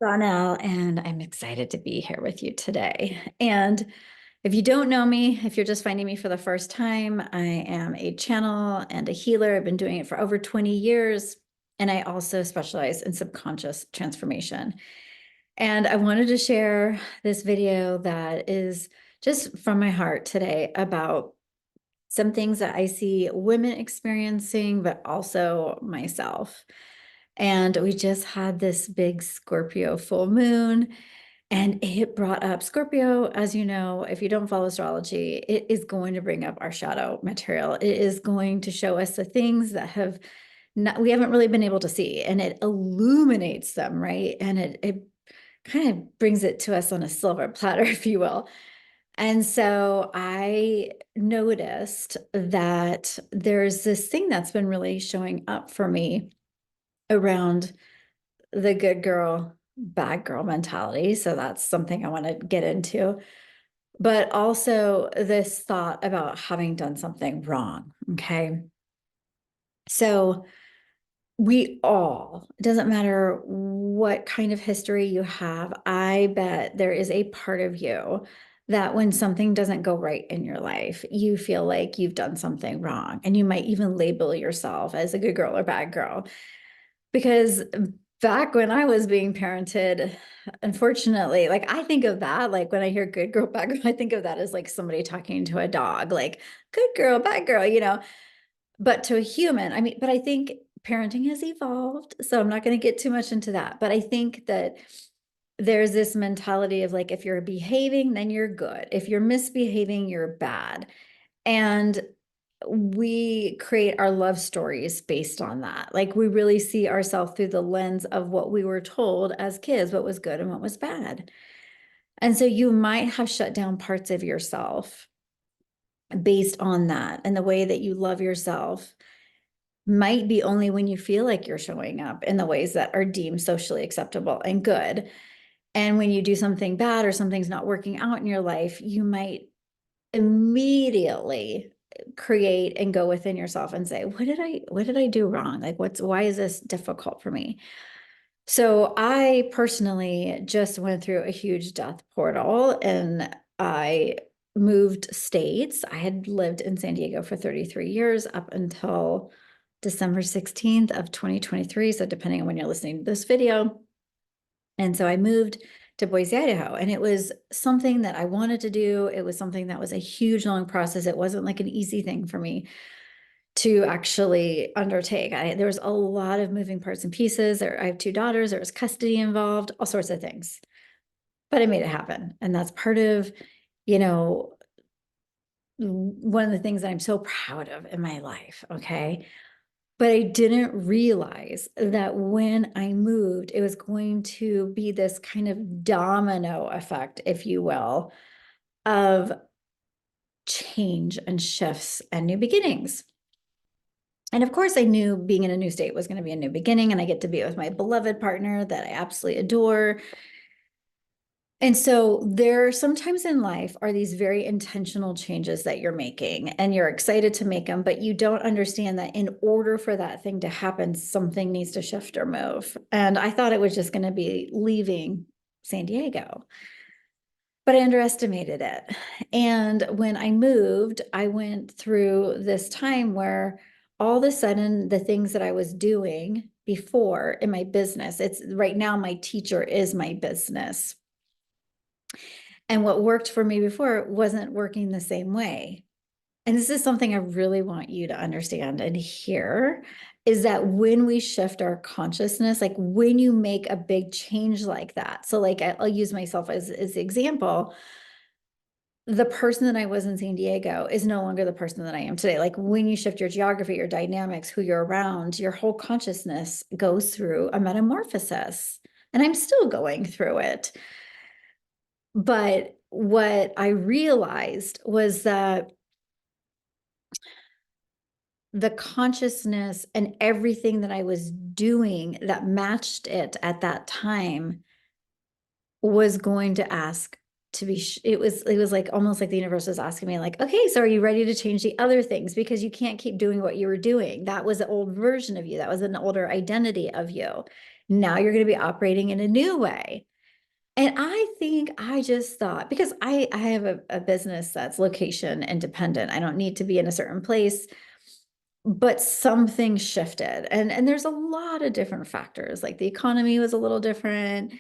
Donnell, and I'm excited to be here with you today. And if you don't know me, if you're just finding me for the first time, I am a channel and a healer. I've been doing it for over 20 years, and I also specialize in subconscious transformation. And I wanted to share this video that is just from my heart today about some things that I see women experiencing, but also myself. And we just had this big Scorpio full moon, and it brought up Scorpio. As you know, if you don't follow astrology, it is going to bring up our shadow material. It is going to show us the things that we haven't really been able to see, and it illuminates them, right? And it kind of brings it to us on a silver platter, if you will. And so I noticed that there's this thing that's been really showing up for me around the good girl, bad girl mentality. So that's something I want to get into. But also this thought about having done something wrong. Okay. So it doesn't matter what kind of history you have, I bet there is a part of you that when something doesn't go right in your life, you feel like you've done something wrong. And you might even label yourself as a good girl or bad girl. Because back when I was being parented, unfortunately, like I think of that, like when I hear good girl, bad girl, I think of that as like somebody talking to a dog, like good girl, bad girl. But to a human, I mean, but I think parenting has evolved. So I'm not going to get too much into that. But I think that there's this mentality of like, if you're behaving, then you're good. If you're misbehaving, you're bad. And we create our love stories based on that. Like we really see ourselves through the lens of what we were told as kids, what was good and what was bad. And so you might have shut down parts of yourself based on that. And the way that you love yourself might be only when you feel like you're showing up in the ways that are deemed socially acceptable and good. And when you do something bad or something's not working out in your life, you might immediately create and go within yourself and say, what did I do wrong? Like, why is this difficult for me? So I personally just went through a huge death portal, and I moved states. I had lived in San Diego for 33 years up until December 16th of 2023. So depending on when you're listening to this video. And so I moved to Boise, Idaho, and it was something that I wanted to do. It was something that was a huge, long process. It wasn't like an easy thing for me to actually undertake. There was a lot of moving parts and pieces. I have two daughters. There was custody involved, all sorts of things. But I made it happen. And that's part of, you know, one of the things that I'm so proud of in my life. Okay. But I didn't realize that when I moved, it was going to be this kind of domino effect, if you will, of change and shifts and new beginnings. And of course, I knew being in a new state was going to be a new beginning, and I get to be with my beloved partner that I absolutely adore. And so there sometimes in life are these very intentional changes that you're making, and you're excited to make them, but you don't understand that in order for that thing to happen, something needs to shift or move. And I thought it was just going to be leaving San Diego, but I underestimated it. And when I moved, I went through this time where all of a sudden the things that I was doing before in my business, it's right now my teacher is my business. And what worked for me before wasn't working the same way. And this is something I really want you to understand and hear, is that when we shift our consciousness, like when you make a big change like that. So like I'll use myself as the example. The person that I was in San Diego is no longer the person that I am today. Like when you shift your geography, your dynamics, who you're around, your whole consciousness goes through a metamorphosis. And I'm still going through it. But what I realized was that the consciousness and everything that I was doing that matched it at that time was going to ask to be, it was like almost like the universe was asking me like, okay, so are you ready to change the other things? Because you can't keep doing what you were doing. That was an old version of you. That was an older identity of you. Now you're going to be operating in a new way. And I think I just thought, because I have a business that's location independent. I don't need to be in a certain place, but something shifted. And there's a lot of different factors. Like the economy was a little different.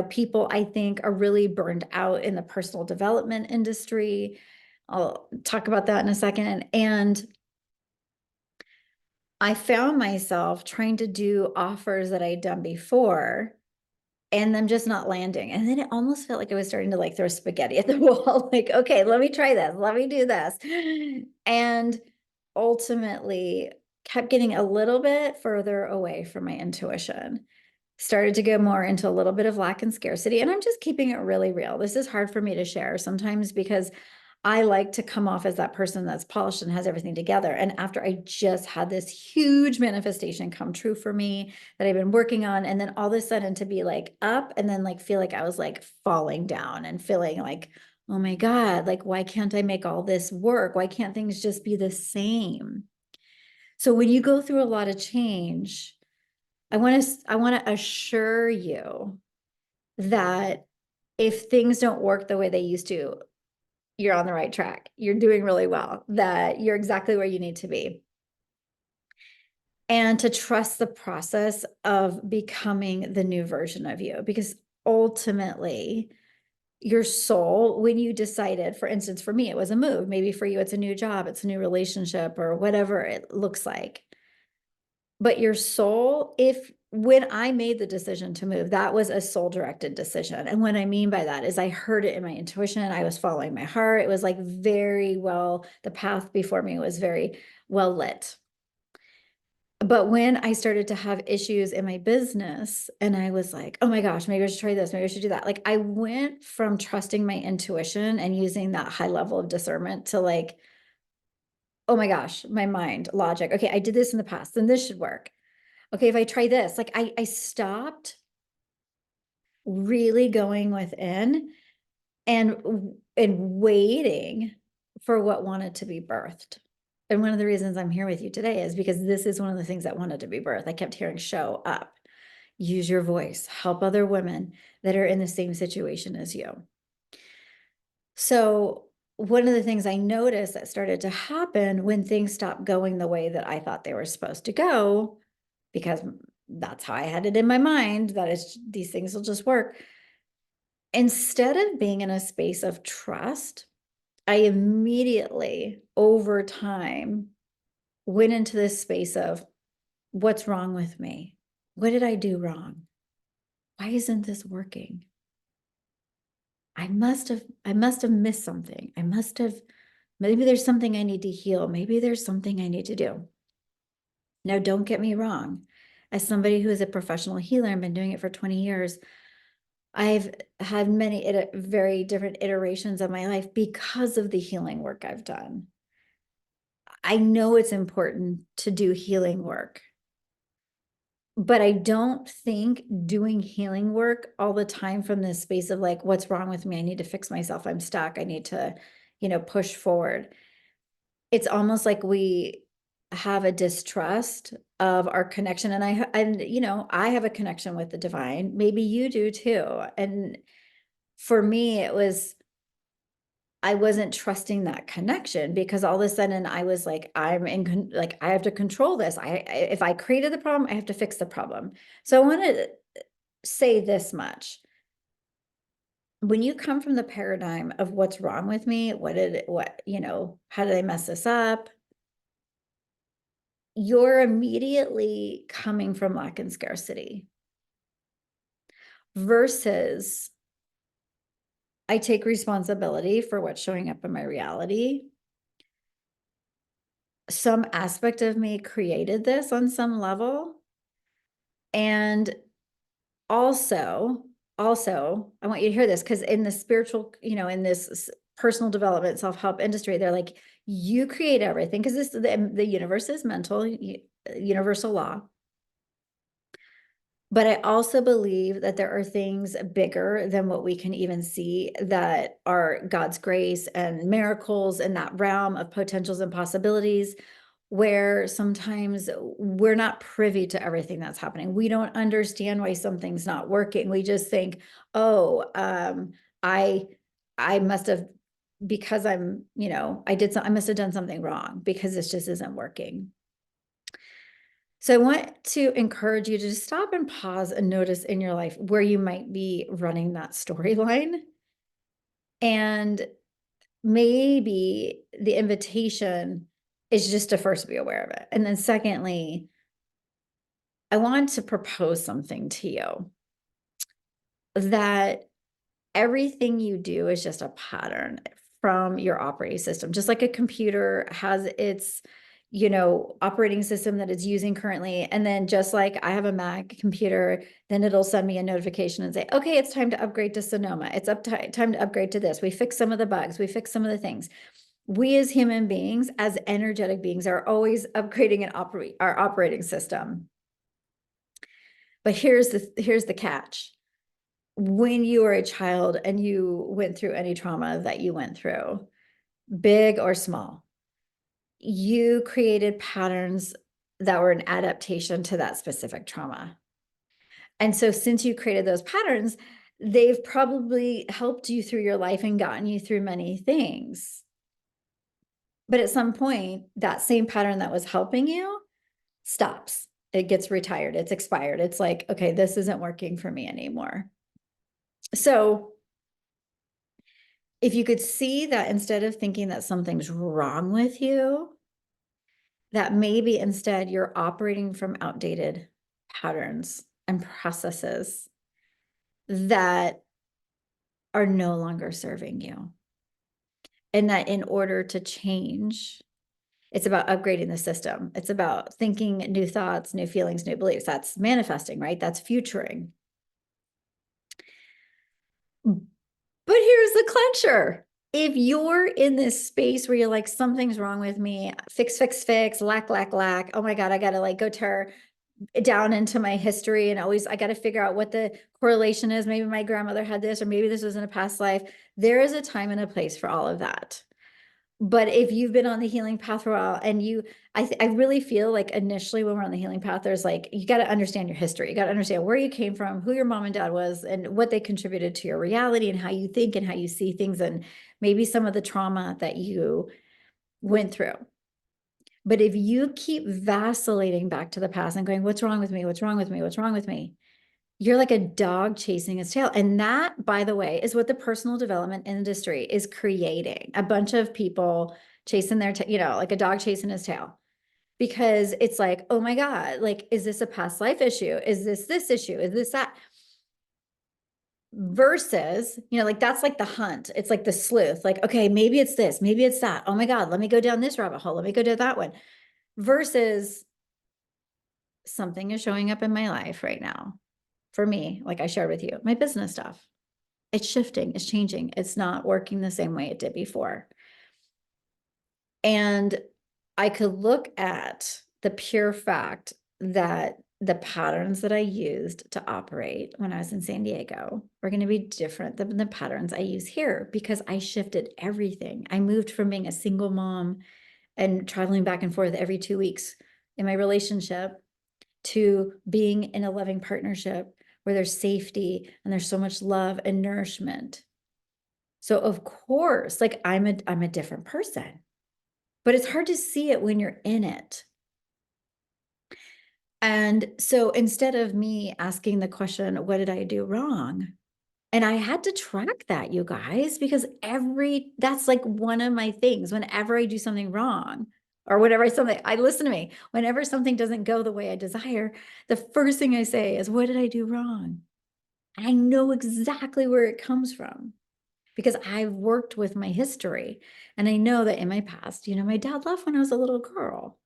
People I think are really burned out in the personal development industry. I'll talk about that in a second. And I found myself trying to do offers that I'd done before and them just not landing. And then it almost felt like I was starting to like throw spaghetti at the wall. Like, okay, let me try this. Let me do this. And ultimately kept getting a little bit further away from my intuition. Started to go more into a little bit of lack and scarcity. And I'm just keeping it really real. This is hard for me to share sometimes because I like to come off as that person that's polished and has everything together. And after I just had this huge manifestation come true for me that I've been working on, and then all of a sudden to be like up and then like feel like I was like falling down and feeling like, oh my God, like, why can't I make all this work? Why can't things just be the same? So when you go through a lot of change, I want to assure you that if things don't work the way they used to, you're on the right track. You're doing really well, that you're exactly where you need to be. And to trust the process of becoming the new version of you, because ultimately, your soul, when you decided, for instance, for me, it was a move. Maybe for you, it's a new job, it's a new relationship, or whatever it looks like. But your soul, if when I made the decision to move, that was a soul directed decision. And what I mean by that is I heard it in my intuition. I was following my heart. It was like very well, the path before me was very well lit. But when I started to have issues in my business and I was like, oh my gosh, maybe I should try this, maybe I should do that. Like I went from trusting my intuition and using that high level of discernment to like, oh my gosh, my mind, logic. Okay, I did this in the past, then this should work. Okay, if I try this, like I stopped really going within and waiting for what wanted to be birthed. And one of the reasons I'm here with you today is because this is one of the things that wanted to be birthed. I kept hearing show up, use your voice, help other women that are in the same situation as you. So one of the things I noticed that started to happen when things stopped going the way that I thought they were supposed to go, because that's how I had it in my mind, that is, these things will just work. Instead of being in a space of trust, I immediately, over time, went into this space of what's wrong with me? What did I do wrong? Why isn't this working? I must have missed something. Maybe there's something I need to heal. Maybe there's something I need to do. Now, don't get me wrong. As somebody who is a professional healer and been doing it for 20 years, I've had many very different iterations of my life because of the healing work I've done. I know it's important to do healing work, but I don't think doing healing work all the time from this space of like, what's wrong with me? I need to fix myself. I'm stuck. I need to, push forward. It's almost like we have a distrust of our connection. And I have a connection with the divine. Maybe you do too. And for me, I wasn't trusting that connection because all of a sudden I was like, like, I have to control this. If I created the problem, I have to fix the problem. So I want to say this much. When you come from the paradigm of what's wrong with me, how did I mess this up? You're immediately coming from lack and scarcity versus I take responsibility for what's showing up in my reality. Some aspect of me created this on some level. And also, I want you to hear this because in the spiritual, in this personal development, self-help industry, they're like, you create everything because the universe is mental, universal law. But I also believe that there are things bigger than what we can even see that are God's grace and miracles in that realm of potentials and possibilities. where sometimes we're not privy to everything that's happening. We don't understand why something's not working. We just think, oh, I must have, because I'm, I must have done something wrong because this just isn't working. So I want to encourage you to just stop and pause and notice in your life where you might be running that storyline. And maybe the invitation is just to first be aware of it. And then secondly, I want to propose something to you, that everything you do is just a pattern from your operating system. Just like a computer has its, operating system that it's using currently. And then just like I have a Mac computer, then it'll send me a notification and say, okay, it's time to upgrade to Sonoma. It's time to upgrade to this. We fix some of the bugs. We fix some of the things. We as human beings, as energetic beings, are always upgrading and our operating system. But here's the catch. When you were a child and you went through any trauma that you went through, big or small, you created patterns that were an adaptation to that specific trauma. And so since you created those patterns, they've probably helped you through your life and gotten you through many things. But at some point, that same pattern that was helping you stops. It gets retired. It's expired. It's like, okay, this isn't working for me anymore. So if you could see that instead of thinking that something's wrong with you, that maybe instead you're operating from outdated patterns and processes that are no longer serving you. And that in order to change, it's about upgrading the system. It's about thinking new thoughts, new feelings, new beliefs. That's manifesting, right? That's futuring. But here's the clincher. If you're in this space where you're like, something's wrong with me, fix, lack, oh my God, I got to like go tear down into my history and always, I got to figure out what the correlation is. Maybe my grandmother had this, or maybe this was in a past life. There is a time and a place for all of that. But if you've been on the healing path for a while and I really feel like initially when we're on the healing path, there's like, you got to understand your history. You got to understand where you came from, who your mom and dad was, and what they contributed to your reality and how you think and how you see things, and maybe some of the trauma that you went through. But if you keep vacillating back to the past and going, what's wrong with me? What's wrong with me? What's wrong with me? You're like a dog chasing its tail. And that, by the way, is what the personal development industry is creating. A bunch of people chasing their, like a dog chasing his tail. Because it's like, oh my God, like, is this a past life issue? Is this issue? Is this that? Versus, like that's like the hunt. It's like the sleuth. Like, okay, maybe it's this, maybe it's that. Oh my God, let me go down this rabbit hole. Let me go to that one. Versus something is showing up in my life right now. For me, like I shared with you, my business stuff. It's shifting, it's changing. It's not working the same way it did before. And I could look at the pure fact that the patterns that I used to operate when I was in San Diego were going to be different than the patterns I use here, because I shifted everything. I moved from being a single mom and traveling back and forth every 2 weeks in my relationship to being in a loving partnership where there's safety and there's so much love and nourishment. So of course, like I'm a different person, but it's hard to see it when you're in it. And so instead of me asking the question, what did I do wrong? And I had to track that, you guys, because that's like one of my things. Whenever I do something wrong, or whenever I listen to me, whenever something doesn't go the way I desire, the first thing I say is, what did I do wrong? I know exactly where it comes from because I've worked with my history. And I know that in my past, my dad left when I was a little girl.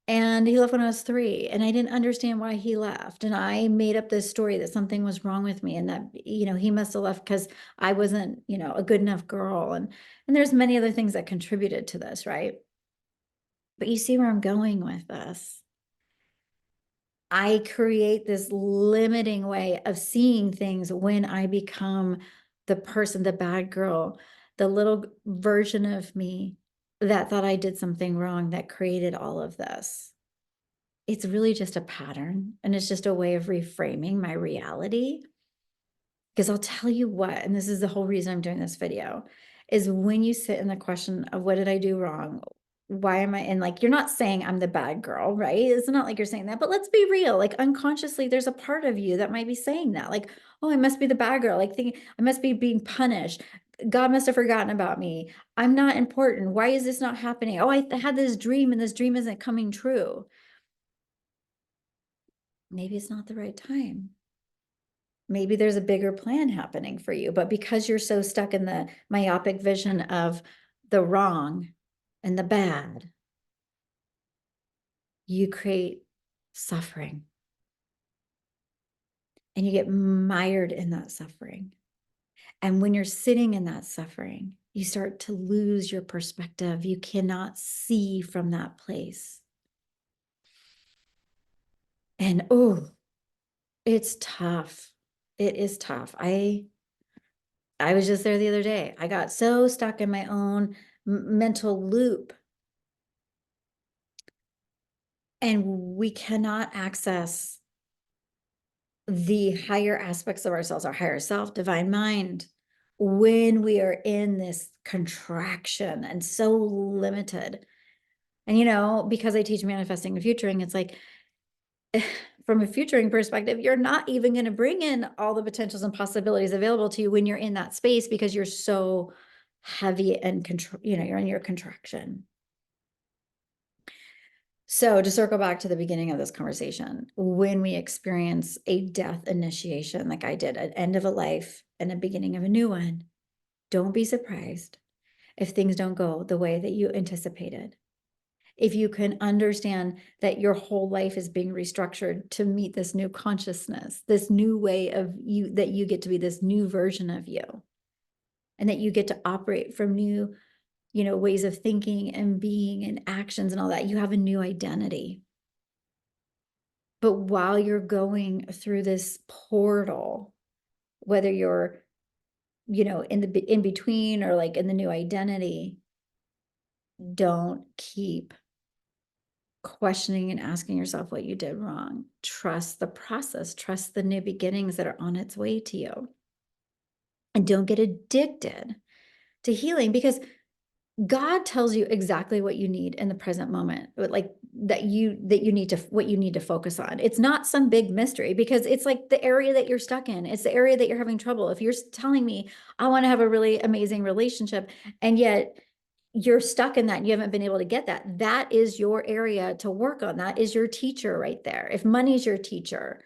And he left when I was 3, and I didn't understand why he left. And I made up this story that something was wrong with me and that, he must have left because I wasn't, a good enough girl. And there's many other things that contributed to this, right? But you see where I'm going with this. I create this limiting way of seeing things when I become the person, the bad girl, the little version of me that thought I did something wrong that created all of this. It's really just a pattern, and it's just a way of reframing my reality. Because I'll tell you what, and this is the whole reason I'm doing this video, is when you sit in the question of what did I do wrong? Why am I, and like, you're not saying I'm the bad girl, right? It's not like you're saying that, but let's be real. Like unconsciously, there's a part of you that might be saying that, like, oh, I must be the bad girl. Like thinking I must be being punished. God must have forgotten about me. I'm not important. Why is this not happening? Oh, I had this dream and this dream isn't coming true. Maybe it's not the right time. Maybe there's a bigger plan happening for you, but because you're so stuck in the myopic vision of the wrong and the bad, you create suffering and you get mired in that suffering. And when you're sitting in that suffering, you start to lose your perspective. You cannot see from that place. And oh, it's tough. It is tough. I was just there the other day. I got so stuck in my own mental loop. And we cannot access the higher aspects of ourselves, our higher self, divine mind, when we are in this contraction and so limited. And, you know, because I teach manifesting and futuring, it's like, from a futuring perspective, you're not even going to bring in all the potentials and possibilities available to you when you're in that space because you're so heavy and control, you know, you're in your contraction. So to circle back to the beginning of this conversation, when we experience a death initiation, like I did, an end of a life and a beginning of a new one, don't be surprised if things don't go the way that you anticipated. If you can understand that your whole life is being restructured to meet this new consciousness, this new way of you, that you get to be this new version of you, and that you get to operate from new, you know, ways of thinking and being and actions and all that, you have a new identity. But while you're going through this portal, whether you're, you know, in the in between or like in the new identity, don't keep questioning and asking yourself what you did wrong. Trust the process, trust the new beginnings that are on its way to you. And don't get addicted to healing, because God tells you exactly what you need in the present moment, but like that you need to, what you need to focus on. It's not some big mystery, because it's like the area that you're stuck in. It's the area that you're having trouble. If you're telling me, I want to have a really amazing relationship, and yet you're stuck in that and you haven't been able to get that, that is your area to work on. That is your teacher right there. If money's your teacher,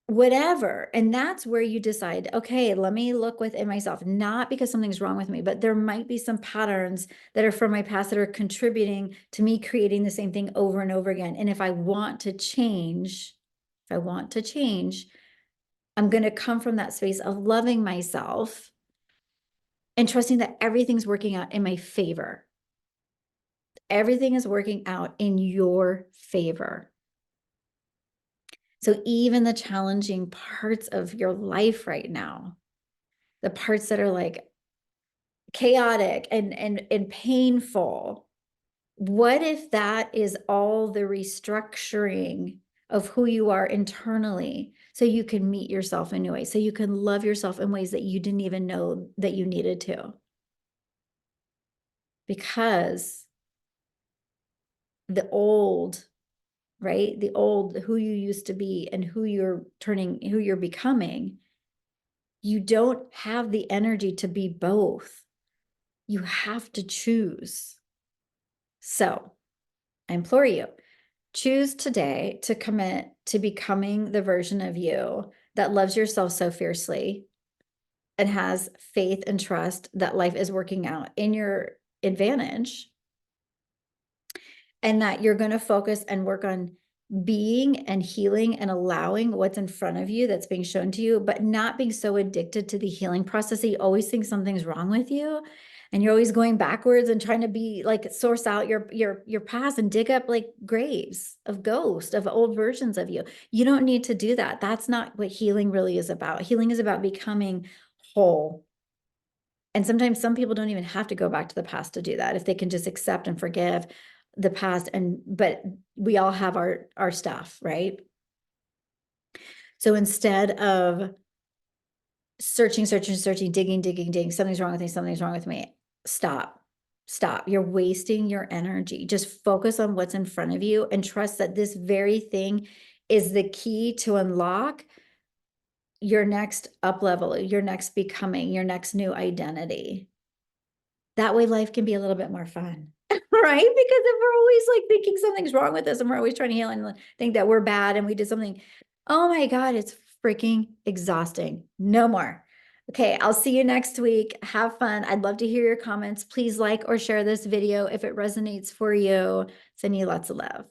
whatever. And that's where you decide, okay, let me look within myself, not because something's wrong with me, but there might be some patterns that are from my past that are contributing to me creating the same thing over and over again. And if I want to change, I'm going to come from that space of loving myself and trusting that everything's working out in my favor. Everything is working out in your favor. So even the challenging parts of your life right now, the parts that are like chaotic and painful, what if that is all the restructuring of who you are internally, so you can meet yourself in new ways, so you can love yourself in ways that you didn't even know that you needed to? Because the old, right? The old, who you used to be and who you're becoming, you don't have the energy to be both. You have to choose. So I implore you, choose today to commit to becoming the version of you that loves yourself so fiercely and has faith and trust that life is working out in your advantage, and that you're going to focus and work on being and healing and allowing what's in front of you that's being shown to you, but not being so addicted to the healing process that you always think something's wrong with you. And you're always going backwards and trying to be like source out your past and dig up like graves of ghosts of old versions of you. You don't need to do that. That's not what healing really is about. Healing is about becoming whole. And sometimes some people don't even have to go back to the past to do that. If they can just accept and forgive the past, but we all have our stuff, right? So instead of searching, digging, something's wrong with me, something's wrong with me. Stop. You're wasting your energy. Just focus on what's in front of you and trust that this very thing is the key to unlock your next up level, your next becoming, your next new identity. That way life can be a little bit more fun, right? Because if we're always like thinking something's wrong with us and we're always trying to heal and think that we're bad and we did something, oh my God, it's freaking exhausting. No more. Okay, I'll see you next week. Have fun. I'd love to hear your comments. Please like or share this video if it resonates for you. Send you lots of love.